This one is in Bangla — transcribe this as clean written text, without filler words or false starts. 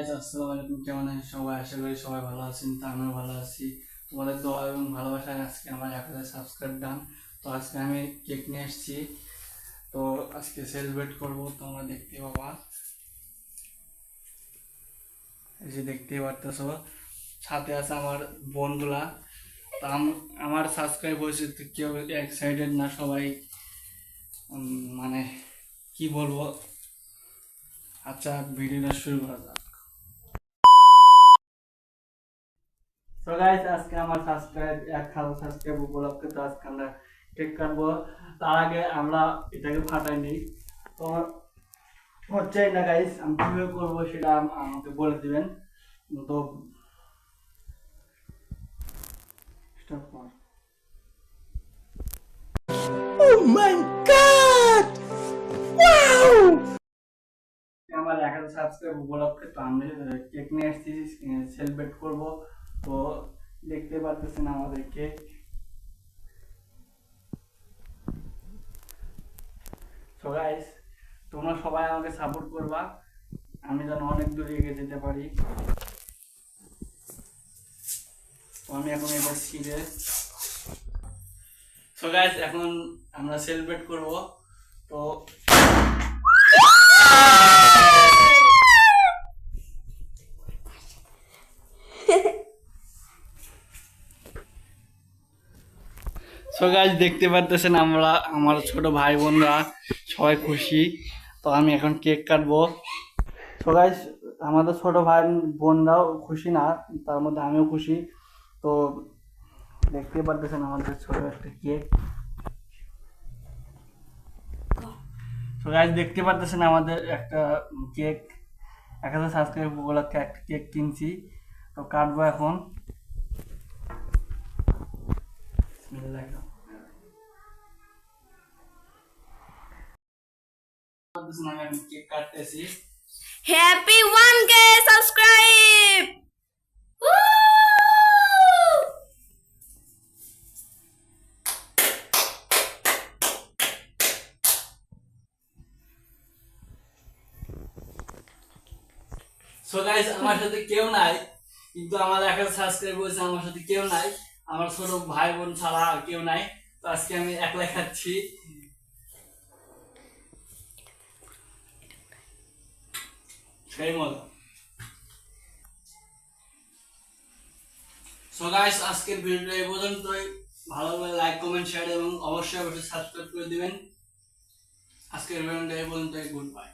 আসসালামু আলাইকুম, কেমন আছেন সবাই? আশা করি সবাই ভালো আছেন। তো আমিও ভালো আছি। তোমাদের দোয়া এবং ভালোবাসায় আজকে আমার 1000 সাবস্ক্রাইব ডান। তো আজকে আমি কেক নিয়ে এসেছি। তো আজকে সেলিব্রেট করবো, তোমরা দেখতে পাবা। এই যে দেখতে পারতেছো, সাথে আছে আমার বন্ধুরা। তো আমার সাবস্ক্রাইব হয়েছে, তো কেউ এক্সাইটেড না, সবাই মানে কি বলবো। আচ্ছা, ভিডিওটা শুরু করা যাক। তো গাইস, আজকে আমার সাবস্ক্রাইব 1000 সাবস্ক্রাইব উপলক্ষে তো আজকে আমরা কেক কাটবো। তার আগে আমরা এটাকে ফাটাই নিই। তো হচ্ছে না গাইস, আমি কিভাবে করবো সেটা আমাকে বলে দিবেন। তো স্টার্ট কর। Oh my god! Wow! আমার 1000 সাবস্ক্রাইব উপলক্ষে তো আমি কেক নিয়ে এসেছি, সেলিব্রেট করবো। তো দেখতে পাচ্ছেন আমাদের কেক। সো গাইস, তোমরা সবাই আমাকে সাপোর্ট করবা, আমি যেন অনেক দূর এগিয়ে যেতে পারি। তো আমি এখন এটা ছিঁড়ে, সো গাইস এখন আমরা সেলিব্রেট করব। তো সো গাইস দেখতে পারতেছেন আমরা, আমার ছোট ভাই বোনরা সবাই খুশি। তো আমি এখন কেক কাটবো। সো গাইস, আমাদের ছোট ভাই বোনরাও খুশি না, তার মধ্যে আমিও খুশি। তো দেখতে পারতেছেন আমাদের ছোট একটা কেক। সো গাইস দেখতে পারতেছেন আমাদের একটা কেক, 1000 সাবস্ক্রাইব উপলক্ষে একটা কেক কিনছি। তো কাটবো এখন। আমি এখন কেক কাটতেছি। Happy 1K subscribe! Woo! So guys আমার সাথে কেউ নাই, কিন্তু আমার 1000 সাবস্ক্রাইব হয়েছে, আমার সাথে কেউ নাই, আমার ছোট ভাই বোন ছাড়া আর কেউ নাই। তো আজকে আমি একলা খাচ্ছি, সেই মজা। সো গাইস আজকের ভিডিওটা এই পর্যন্তই। ভালো লাগলে লাইক কমেন্ট শেয়ার এবং অবশ্যই সাবস্ক্রাইব করে দিবেন। আজকের ভিডিওটা এই পর্যন্তই। Good bye.